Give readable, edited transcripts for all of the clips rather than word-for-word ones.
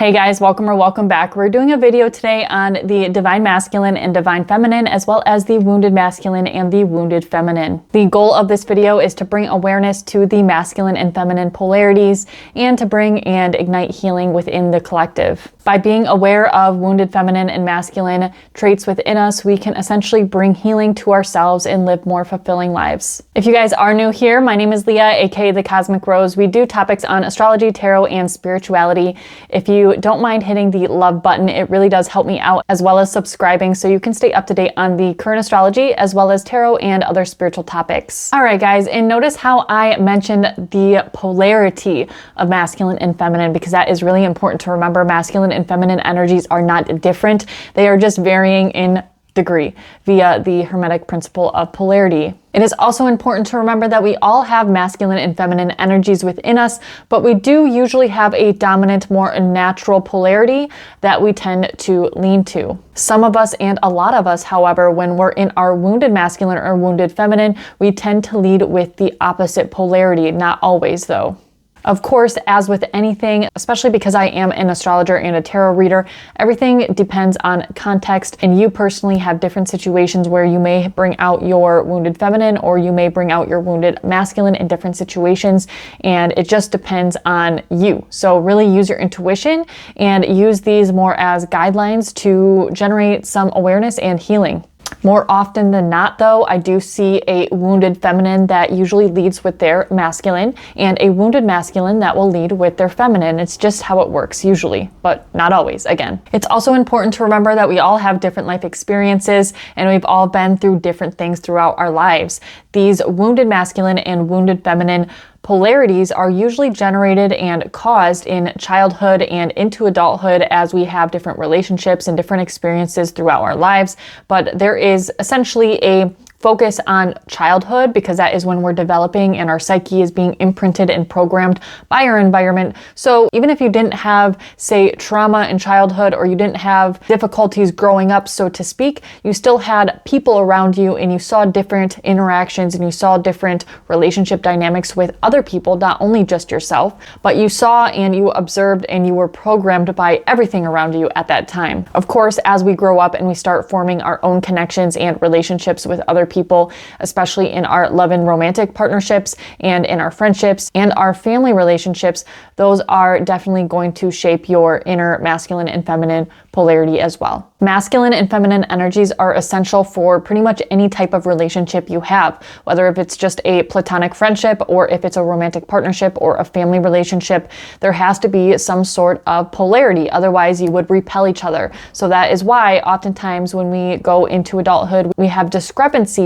Hey guys, welcome back. We're doing a video today on the divine masculine and divine feminine, as well as the wounded masculine and the wounded feminine. The goal of this video is to bring awareness to the masculine and feminine polarities and to bring and ignite healing within the collective. By being aware of wounded feminine and masculine traits within us, we can essentially bring healing to ourselves and live more fulfilling lives. If you guys are new here, my name is Leah, aka the Cosmic Rose. We do topics on astrology, tarot, and spirituality. If you don't mind hitting the love button, it really does help me out, as well as subscribing so you can stay up to date on the current astrology as well as tarot and other spiritual topics. All right guys, and notice how I mentioned the polarity of masculine and feminine, because that is really important to remember. Masculine and feminine energies are not different. They are just varying in degree via the Hermetic principle of polarity. It is also important to remember that we all have masculine and feminine energies within us, but we do usually have a dominant, more natural polarity that we tend to lean to. Some of us and a lot of us, however, when we're in our wounded masculine or wounded feminine, we tend to lead with the opposite polarity. Not always though. Of course, as with anything, especially because I am an astrologer and a tarot reader, everything depends on context, and you personally have different situations where you may bring out your wounded feminine or you may bring out your wounded masculine in different situations, and it just depends on you. So really use your intuition and use these more as guidelines to generate some awareness and healing. More often than not, though, I do see a wounded feminine that usually leads with their masculine and a wounded masculine that will lead with their feminine. It's just how it works usually, but not always, again. It's also important to remember that we all have different life experiences and we've all been through different things throughout our lives. These wounded masculine and wounded feminine polarities are usually generated and caused in childhood and into adulthood as we have different relationships and different experiences throughout our lives. But there is essentially a focus on childhood because that is when we're developing and our psyche is being imprinted and programmed by our environment. So even if you didn't have, say, trauma in childhood or you didn't have difficulties growing up, so to speak, you still had people around you and you saw different interactions and you saw different relationship dynamics with other people, not only just yourself, but you saw and you observed and you were programmed by everything around you at that time. Of course, as we grow up and we start forming our own connections and relationships with other people, especially in our love and romantic partnerships and in our friendships and our family relationships, those are definitely going to shape your inner masculine and feminine polarity as well. Masculine and feminine energies are essential for pretty much any type of relationship you have, whether if it's just a platonic friendship or if it's a romantic partnership or a family relationship. There has to be some sort of polarity, otherwise you would repel each other. So that is why oftentimes when we go into adulthood, we have discrepancies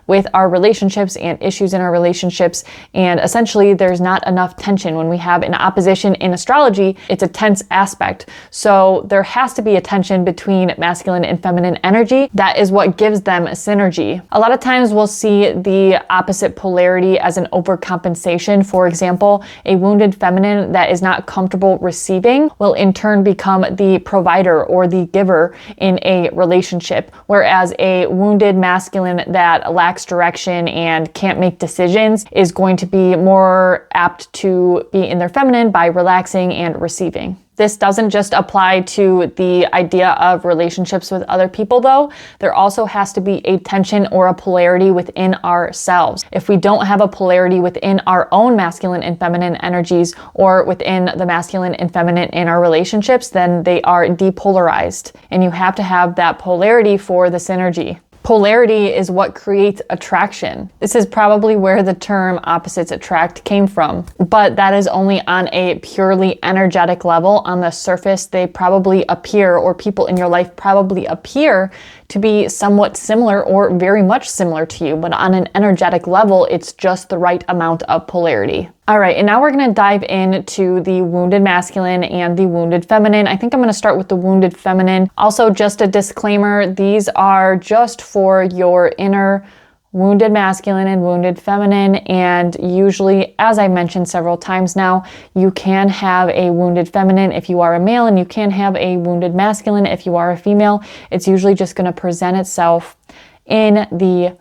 with our relationships and issues in our relationships, and essentially there's not enough tension. When we have an opposition in astrology, it's a tense aspect. So there has to be a tension between masculine and feminine energy. That is what gives them a synergy. A lot of times we'll see the opposite polarity as an overcompensation. For example, a wounded feminine that is not comfortable receiving will in turn become the provider or the giver in a relationship, whereas a wounded masculine that lacks direction and can't make decisions is going to be more apt to be in their feminine by relaxing and receiving. This doesn't just apply to the idea of relationships with other people though. There also has to be a tension or a polarity within ourselves. If we don't have a polarity within our own masculine and feminine energies or within the masculine and feminine in our relationships, then they are depolarized. And you have to have that polarity for the synergy. Polarity is what creates attraction. This is probably where the term opposites attract came from, but that is only on a purely energetic level. On the surface, they probably appear, or people in your life probably appear to be somewhat similar or very much similar to you, but on an energetic level, it's just the right amount of polarity. All right, and now we're going to dive into the wounded masculine and the wounded feminine. I think I'm going to start with the wounded feminine. Also, just a disclaimer, these are just for your inner wounded masculine and wounded feminine, and usually, as I mentioned several times now, you can have a wounded feminine if you are a male, and you can have a wounded masculine if you are a female. It's usually just going to present itself in the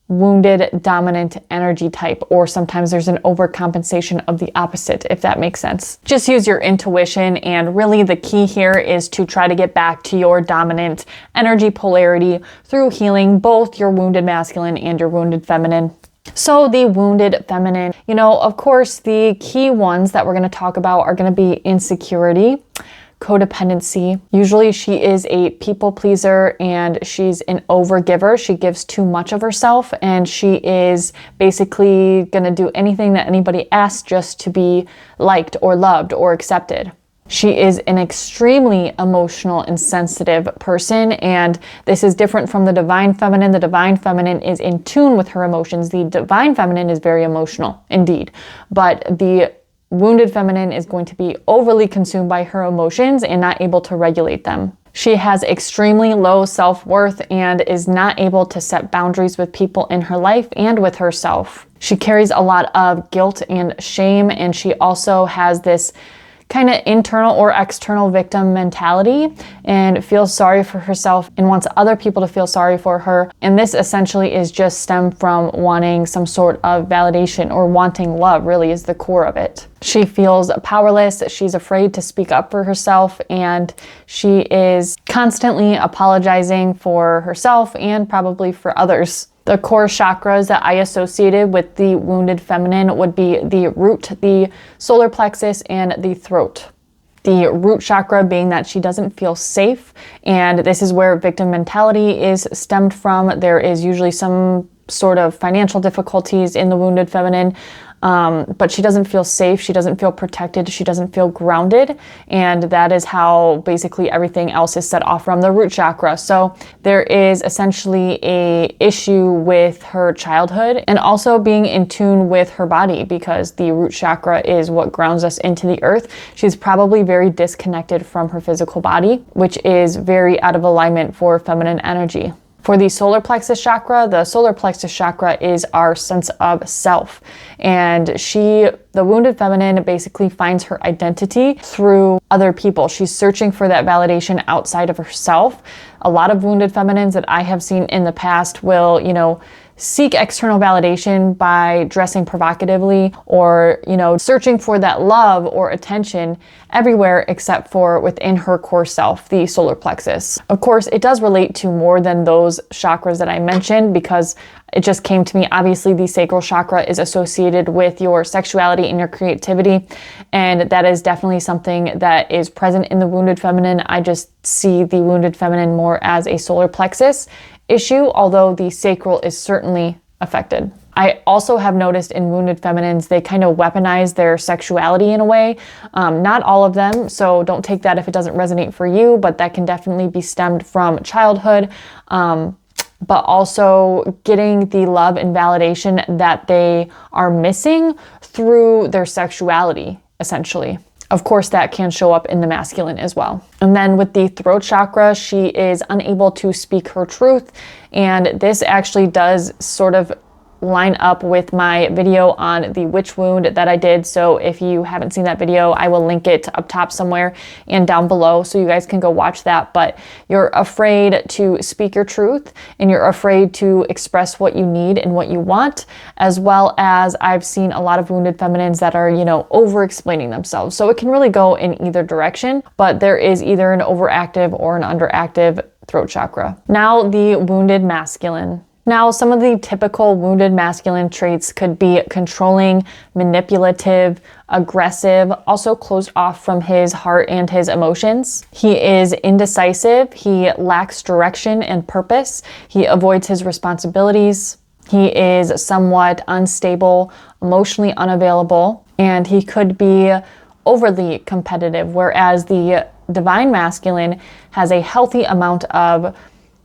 wounded dominant energy type, or sometimes there's an overcompensation of the opposite, if that makes sense. Just use your intuition, and really the key here is to try to get back to your dominant energy polarity through healing both your wounded masculine and your wounded feminine. So the wounded feminine, of course, the key ones that we're going to talk about are going to be insecurity, codependency. Usually she is a people pleaser and she's an overgiver. She gives too much of herself, and she is basically going to do anything that anybody asks just to be liked or loved or accepted. She is an extremely emotional and sensitive person, and this is different from the divine feminine. The divine feminine is in tune with her emotions. The divine feminine is very emotional indeed, but the wounded feminine is going to be overly consumed by her emotions and not able to regulate them. She has extremely low self-worth and is not able to set boundaries with people in her life and with herself. She carries a lot of guilt and shame, and she also has this kind of internal or external victim mentality and feels sorry for herself and wants other people to feel sorry for her. And this essentially is just stemmed from wanting some sort of validation, or wanting love really is the core of it. She feels powerless. She's afraid to speak up for herself, and she is constantly apologizing for herself and probably for others. The core chakras that I associated with the wounded feminine would be the root, the solar plexus, and the throat. The root chakra being that she doesn't feel safe, and this is where victim mentality is stemmed from. There is usually some sort of financial difficulties in the wounded feminine, but she doesn't feel safe, she doesn't feel protected, she doesn't feel grounded, and that is how basically everything else is set off from the root chakra. So there is essentially a issue with her childhood, and also being in tune with her body, because the root chakra is what grounds us into the earth. She's probably very disconnected from her physical body, which is very out of alignment for feminine energy. For the solar plexus chakra is our sense of self. And the wounded feminine basically finds her identity through other people. She's searching for that validation outside of herself. A lot of wounded feminines that I have seen in the past will, seek external validation by dressing provocatively, or, searching for that love or attention everywhere except for within her core self, the solar plexus. Of course, it does relate to more than those chakras that I mentioned, because it just came to me. Obviously, the sacral chakra is associated with your sexuality and your creativity, and that is definitely something that is present in the wounded feminine. I just see the wounded feminine more as a solar plexus issue, although the sacral is certainly affected. I also have noticed in wounded feminines, they kind of weaponize their sexuality in a way. Not all of them, so don't take that if it doesn't resonate for you, but that can definitely be stemmed from childhood. But also getting the love and validation that they are missing through their sexuality, essentially. Of course, that can show up in the masculine as well. And then with the throat chakra, she is unable to speak her truth. And this actually does sort of line up with my video on the witch wound that I did. So if you haven't seen that video, I will link it up top somewhere and down below so you guys can go watch that. But you're afraid to speak your truth, and you're afraid to express what you need and what you want, as well as I've seen a lot of wounded feminines that are, over explaining themselves. So it can really go in either direction, but there is either an overactive or an underactive throat chakra. Now the wounded masculine. Now, some of the typical wounded masculine traits could be controlling, manipulative, aggressive, also closed off from his heart and his emotions. He is indecisive. He lacks direction and purpose. He avoids his responsibilities. He is somewhat unstable, emotionally unavailable, and he could be overly competitive, whereas the divine masculine has a healthy amount of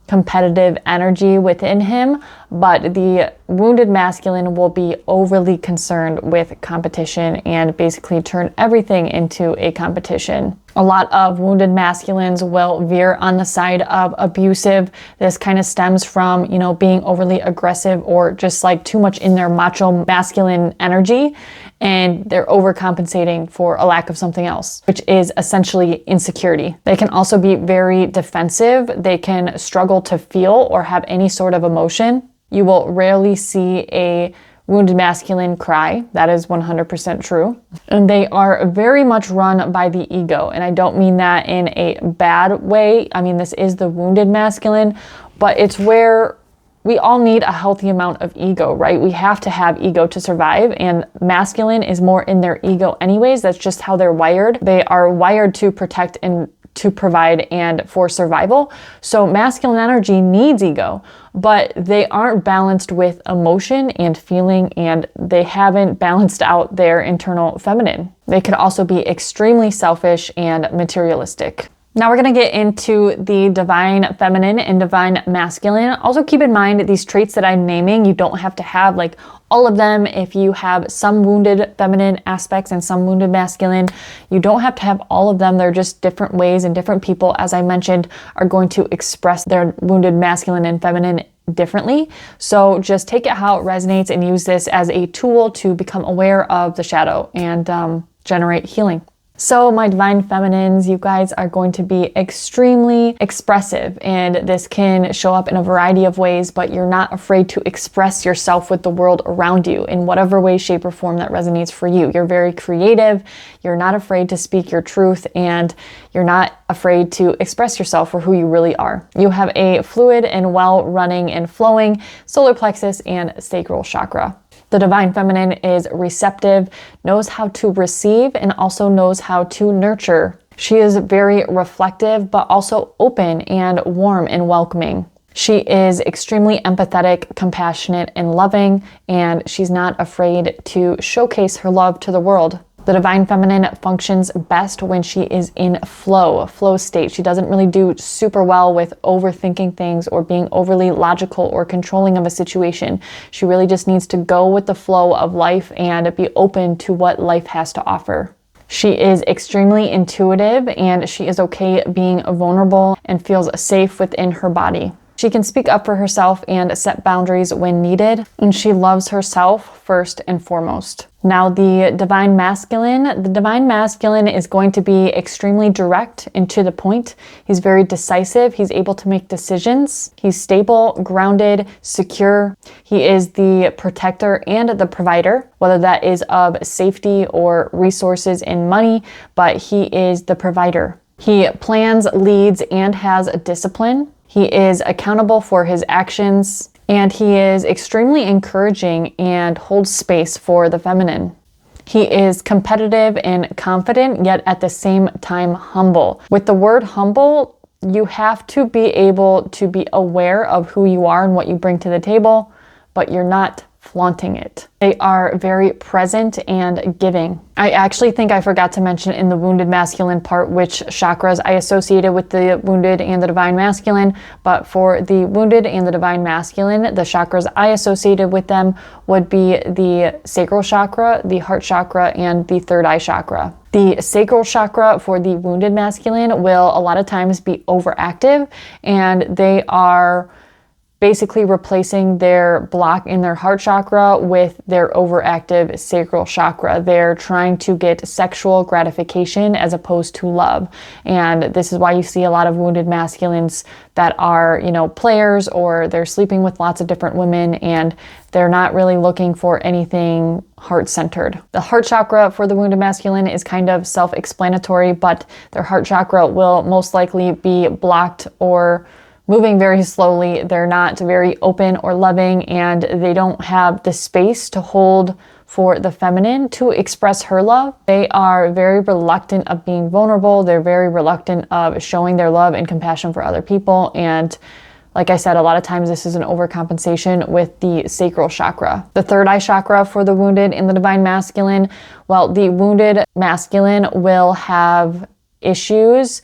competitive energy within him, but the wounded masculine will be overly concerned with competition and basically turn everything into a competition. A lot of wounded masculines will veer on the side of abusive. This kind of stems from, being overly aggressive or just like too much in their macho masculine energy, and they're overcompensating for a lack of something else, which is essentially insecurity. They can also be very defensive. They can struggle to feel or have any sort of emotion. You will rarely see a wounded masculine cry. That is 100% true. And they are very much run by the ego. And I don't mean that in a bad way. I mean, this is the wounded masculine, but it's where we all need a healthy amount of ego, right? We have to have ego to survive, and masculine is more in their ego anyways. That's just how they're wired. They are wired to protect and to provide and for survival. So masculine energy needs ego, but they aren't balanced with emotion and feeling, and they haven't balanced out their internal feminine. They can also be extremely selfish and materialistic. Now we're going to get into the divine feminine and divine masculine. Also keep in mind these traits that I'm naming, you don't have to have like all of them. If you have some wounded feminine aspects and some wounded masculine, you don't have to have all of them. They're just different ways, and different people, as I mentioned, are going to express their wounded masculine and feminine differently. So just take it how it resonates and use this as a tool to become aware of the shadow and generate healing. So my divine feminines, you guys are going to be extremely expressive, and this can show up in a variety of ways, but you're not afraid to express yourself with the world around you in whatever way, shape, or form that resonates for you. You're very creative, you're not afraid to speak your truth, and you're not afraid to express yourself for who you really are. You have a fluid and well-running and flowing solar plexus and sacral chakra. The divine feminine is receptive, knows how to receive, and also knows how to nurture. She is very reflective, but also open and warm and welcoming. She is extremely empathetic, compassionate, and loving, and she's not afraid to showcase her love to the world. The divine feminine functions best when she is in flow state. She doesn't really do super well with overthinking things or being overly logical or controlling of a situation. She really just needs to go with the flow of life and be open to what life has to offer. She is extremely intuitive, and she is okay being vulnerable and feels safe within her body. She can speak up for herself and set boundaries when needed, and she loves herself first and foremost. Now the divine masculine is going to be extremely direct and to the point. He's very decisive. He's able to make decisions. He's stable, grounded, secure. He is the protector and the provider, whether that is of safety or resources and money, but he is the provider. He plans, leads, and has a discipline. He is accountable for his actions, and he is extremely encouraging and holds space for the feminine. He is competitive and confident, yet at the same time humble. With the word humble, you have to be able to be aware of who you are and what you bring to the table, but you're not flaunting it. They are very present and giving. I actually think I forgot to mention in the wounded masculine part which chakras I associated with the wounded and the divine masculine, but for the wounded and the divine masculine, the chakras I associated with them would be the sacral chakra, the heart chakra, and the third eye chakra. The sacral chakra for the wounded masculine will a lot of times be overactive, and they are basically replacing their block in their heart chakra with their overactive sacral chakra. They're trying to get sexual gratification as opposed to love. And this is why you see a lot of wounded masculines that are, players, or they're sleeping with lots of different women, and they're not really looking for anything heart-centered. The heart chakra for the wounded masculine is kind of self-explanatory, but their heart chakra will most likely be blocked or moving very slowly. They're not very open or loving, and they don't have the space to hold for the feminine to express her love. They are very reluctant of being vulnerable. They're very reluctant of showing their love and compassion for other people. And like I said, a lot of times this is an overcompensation with the sacral chakra. The third eye chakra for the wounded and the divine masculine, well, the wounded masculine will have issues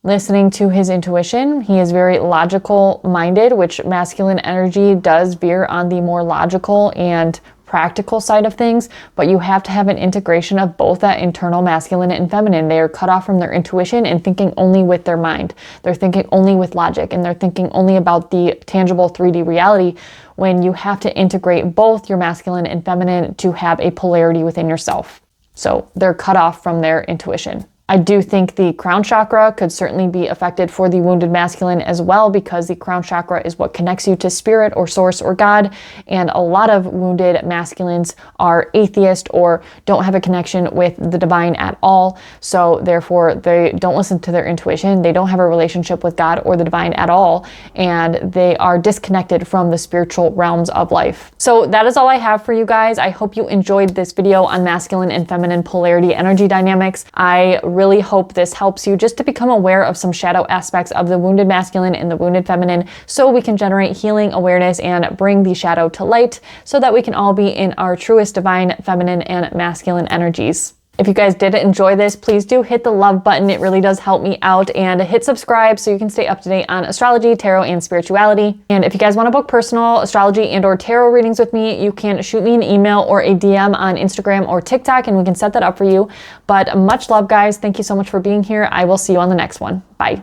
listening to his intuition. He is very logical minded, which masculine energy does veer on the more logical and practical side of things, but you have to have an integration of both that internal masculine and feminine. They are cut off from their intuition and thinking only with their mind. They're thinking only with logic, and they're thinking only about the tangible 3D reality, when you have to integrate both your masculine and feminine to have a polarity within yourself. So they're cut off from their intuition. I do think the crown chakra could certainly be affected for the wounded masculine as well, because the crown chakra is what connects you to spirit or source or God. And a lot of wounded masculines are atheist or don't have a connection with the divine at all. So therefore, they don't listen to their intuition. They don't have a relationship with God or the divine at all. And they are disconnected from the spiritual realms of life. So that is all I have for you guys. I hope you enjoyed this video on masculine and feminine polarity energy dynamics. I really hope this helps you just to become aware of some shadow aspects of the wounded masculine and the wounded feminine, so we can generate healing awareness and bring the shadow to light, so that we can all be in our truest divine feminine and masculine energies. If you guys did enjoy this, please do hit the love button. It really does help me out, and hit subscribe so you can stay up to date on astrology, tarot, and spirituality. And if you guys want to book personal astrology and or tarot readings with me, you can shoot me an email or a DM on Instagram or TikTok, and we can set that up for you. But much love, guys. Thank you so much for being here. I will see you on the next one. Bye.